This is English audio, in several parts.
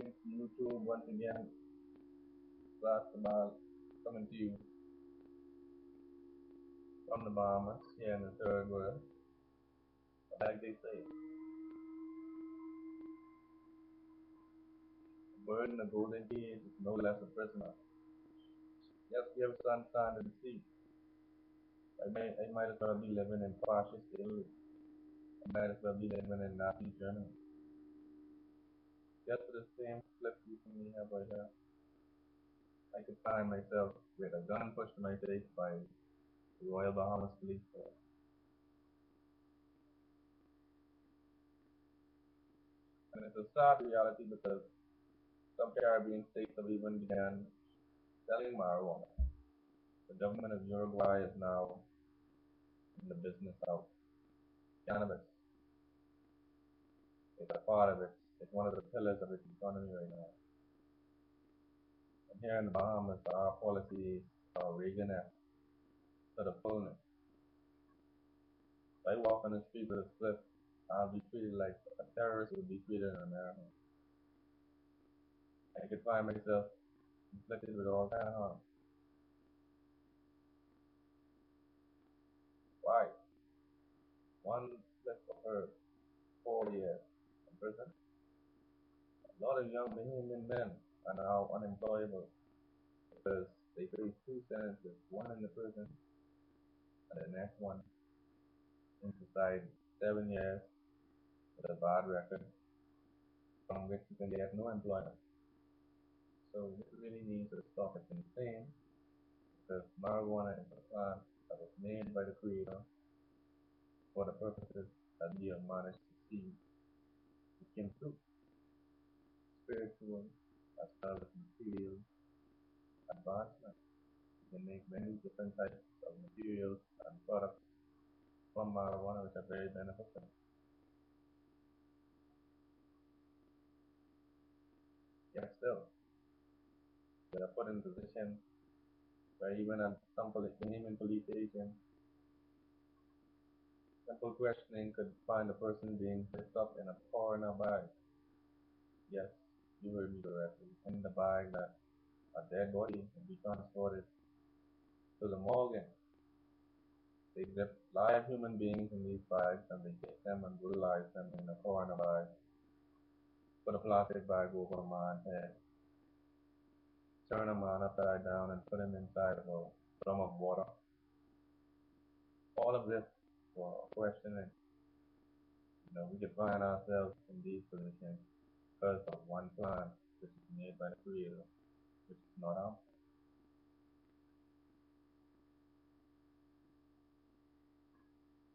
greetings to you too once again. Last about coming to you from the Bahamas here in the third world. Like they say, a bird in a golden cage is no less a prisoner. Yes, we have sunshine in the sea. I might as well be living in fascist Italy. I might as well be living in Nazi Germany. Just for the same flip you see me have right here, I could find myself with a gun pushed to my face by the Royal Bahamas Police Force. And it's a sad reality because some Caribbean states have even began selling marijuana. The government of Uruguay is now in the business of cannabis. It's a part of it. It's one of the pillars of its economy right now. And here in the Bahamas, our policies are Reagan-esque to the fullness. If I walk on the street with a split, I'll be treated like a terrorist would be treated in America. I could find myself inflicted with all kind of harm. Why? One slip of her, 4 years in prison. A lot of young Bahamian men are now unemployable because they face two sentences, one in the prison and the next one in society. 7 years with a bad record from which you can get no employment. So this really needs to stop. It's insane because marijuana is a plant that was made by the creator for the purposes that we have managed to see. It can fruit spiritual as well as material advancement. You can make many different types of materials and products from marijuana which are very beneficial. Yet still, they are put in a position where even at some Bahamian police station, simple questioning could find a person being picked up in a foreigner bag. Yes, you heard me correctly. In the bag that a dead body will be transported to the morgue. They zip live human beings in these bags and they take them and brutalize them in a foreigner bag. Put a plastic bag over a man's head. Turn a man upside down and put him inside of a drum of water. All of this for questioning. We could find ourselves in these positions because of one plan which is made by the creator, which is not ours.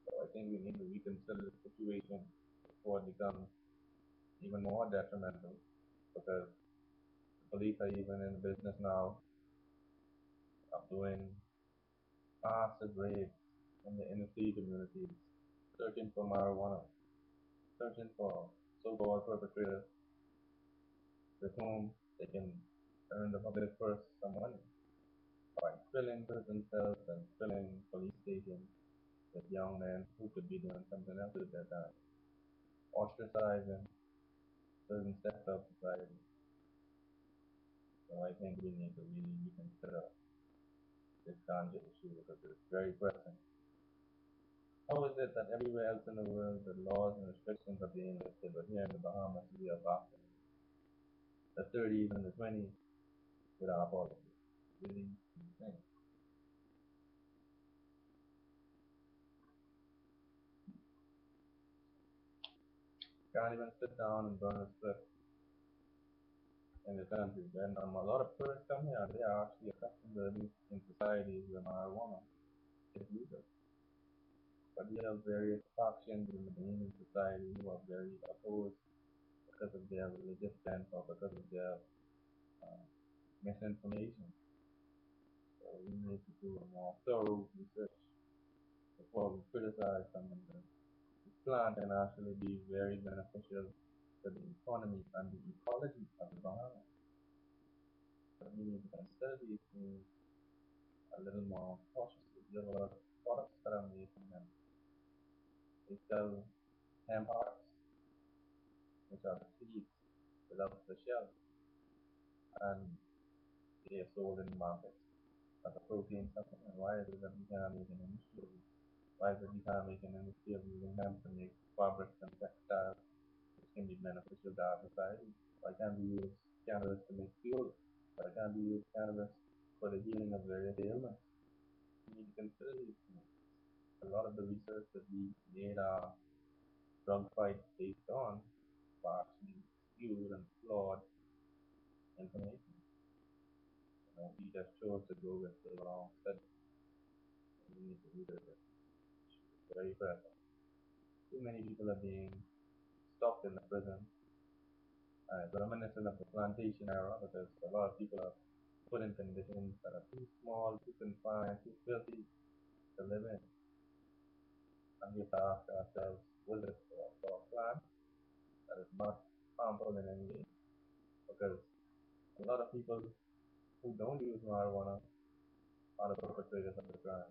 So I think we need to reconsider the situation before it becomes even more detrimental because the police are even in the business now of doing massive raids in the inner city communities, searching for marijuana, searching for so-called perpetrators with whom they can earn the public purse some money by filling prison cells and filling police stations with young men who could be doing something else with their time, ostracizing certain sector of society. So I think we need to really reconsider this ganja issue because it's very pressing. How is it that everywhere else in the world the laws and restrictions are being lifted, but here in the Bahamas we are back in the 30s and the 20s with our policies? Really insane. Can't even sit down and burn a spliff in the country. Then a lot of tourists come here. They are actually accustomed to living in societies where marijuana is legal. But we have various factions in the Bahamian society who are very opposed because of their religious bent or because of their uh, misinformation. So we need to do a more thorough research before we criticize something. This plant can actually be very beneficial to the economy and the ecology of the Bahamas. But we need to consider these things a little more cautiously. There are a lot of products that are made from them. They sell hemp hearts, which are the seeds, the without the shell, and they are sold in markets as a protein supplement. Why is it that we can't make an industry of it? Why is it we can't make an industry of using hemp to make fabrics and textiles, which can be beneficial to our society? Why can't we use cannabis to make fuel? Why can't we use cannabis for the healing of various ailments? We need to consider these things. A lot of the research that we made our drug fight based on are actually skewed and flawed information. We just chose to go with the wrong study. We need to revisit. It's very present. Too many people are being stopped in the prison. It's reminiscent of the plantation era because a lot of people are put in conditions that are too small, too confined, too filthy to live in. And we have to ask ourselves, was it for a plan that is not harmful in any way? Because a lot of people who don't use marijuana are the perpetrators of the crime.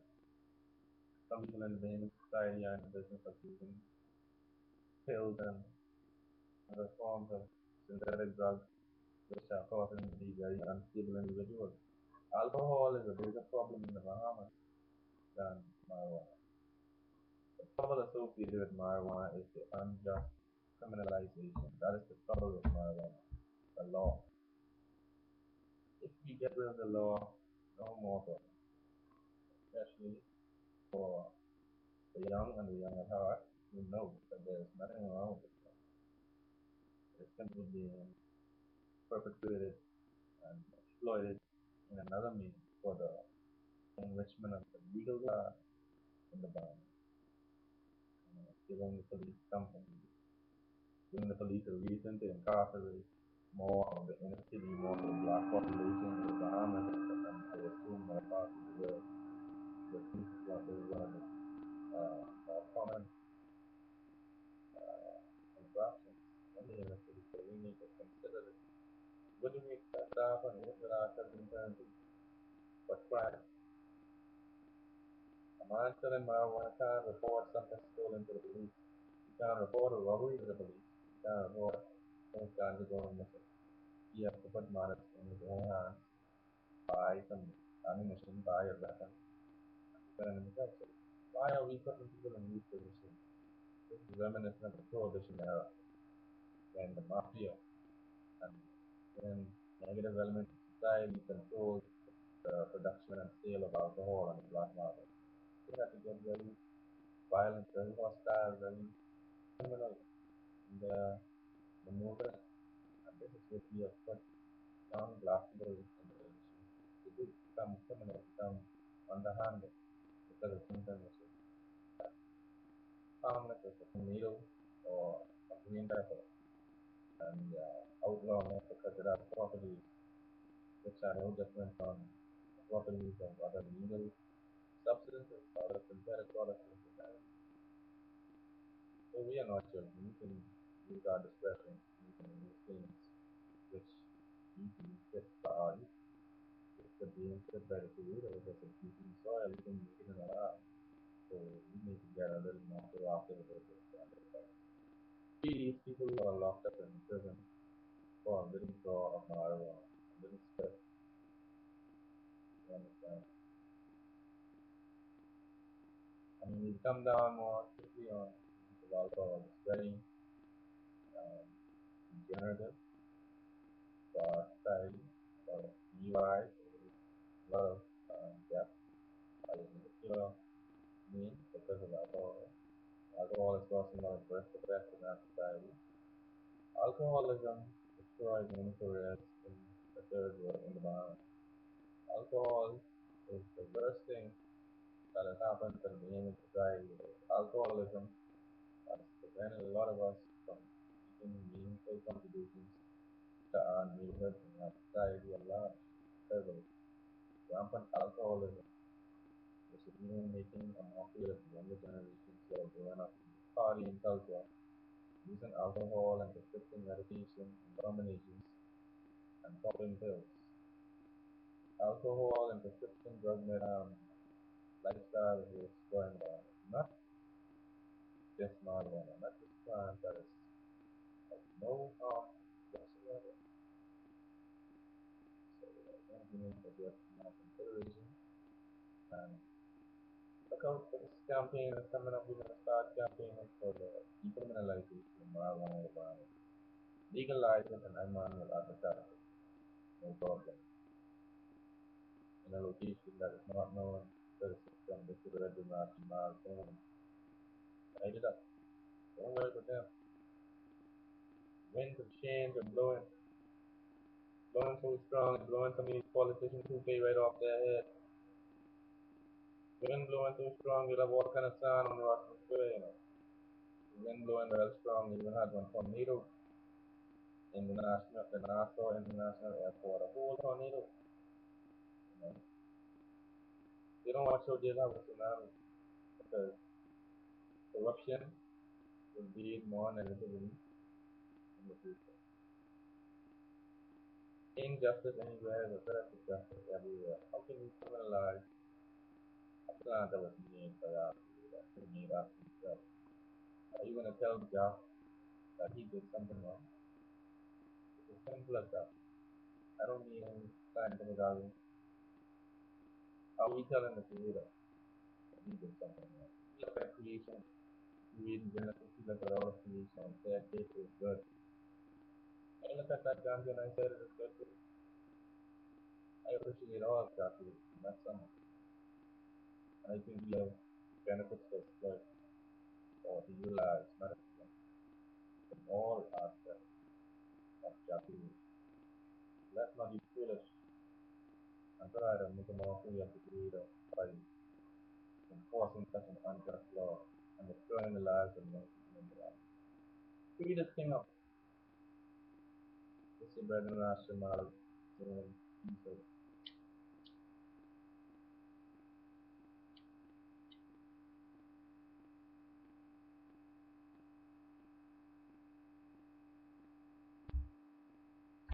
Some people in the mainstream society are in the business of using pills and other forms of synthetic drugs, which are causing to be very unstable individuals. Alcohol is a bigger problem in the Bahamas than marijuana. The trouble associated with marijuana is the unjust criminalization. That is the trouble with marijuana, the law. If we get rid of the law, no more problems, especially for the young and the young at heart who know that there is nothing wrong with it. It's simply being perpetrated and exploited in another means for the enrichment of the legal class in the band, giving the police something, giving the police a reason to incarcerate more of the inner city, more of the black population in the Bahamas, and I assume that part of the world. The police is one of the more common infractions in the inner city, so we need to consider it. What do we expect to happen? What will our children turn to? What crime? A man selling marijuana can't report something stolen to the police. He can't report a robbery to the police. He can't report things kinds of going missing. He has to put matters in his own hands, buy some ammunition, buy a weapon, and defend himself. So why are we putting people in these positions? This is reminiscent of the Prohibition era, when the mafia and when negative elements of society controlled the production and sale of alcohol on the black market. They had to get very violent, very hostile, very criminal in the movement. And this is what we have put young black people in the position to do, become criminal, become underhanded because of something which is harmless as a tomato or a green pepper, and outlawing it because it has properties which are no different from the properties of other legal substances, other synthetic products in society. So we are not children. We can use our discretion. We can use things which we deem fit for our use. If the being fit by the creator, if it's a decent soil, we can make it in our lab. So we need to get a little more proactive with this. These people who are locked up in prison for a little draw of marijuana, a little stress, you understand? I mean, we come down more quickly on use of alcohol. It's very degenerative for our society, for DUIs, a lot of death by particular means because of alcohol. Alcohol is causing a lot of birth defects in our society. Alcoholism destroys many careers in the third world in the Bahamas. Alcohol is the worst thing that has happened to the Bahamian society. Alcoholism has prevented a lot of us from making meaningful contributions to our neighborhoods and our society at large. Several rampant alcoholism, which is even making a mockery of the younger generations who are growing up in partying culture, using alcohol and prescription medication in combinations, and popping pills. Alcohol and prescription drug lifestyle is going on. Not just marijuana, not just plants that is of no harm whatsoever government that they have more consideration. And look out for this campaign that's coming up. We're going to start campaigning for the decriminalization of marijuana environment. Legalize it and I'm manual advertise it. No problem. In a location that is not known to the system, this is the national marijuana. Light it up. Don't work with them. Winds of change are blowing so strong, blowing some of these politicians who pay right off their head. Wind blowing so strong, you'll have all kind of sound on Russell Square, you know. Wind blowing real strong, you even had one tornado in the Nassau International Airport, a whole tornado. You know. They don't want to show they'll have a tsunami because corruption will be more negatively in the future. Injustice anywhere is a threat to justice everywhere. How can you criminalize a plant that was made by us, that made us himself? Are you going to tell Jack that he did something wrong? It's as simple as that. I don't need any scientific argument. Are we telling the creator that he did something wrong? We look at creation, we read in Genesis, we look at all of creation and say this is good. I look at that ganja and I said it is good too. I appreciate all of that creation, not some. And I think we have benefits to exploit or to utilize medicine in all aspects of that creation. Let's not be foolish and try to make a mockery of the creator by enforcing such an unjust law and destroying the lives of many people in the land. Free this thing up. This is your brother Rashomar saying, peace out.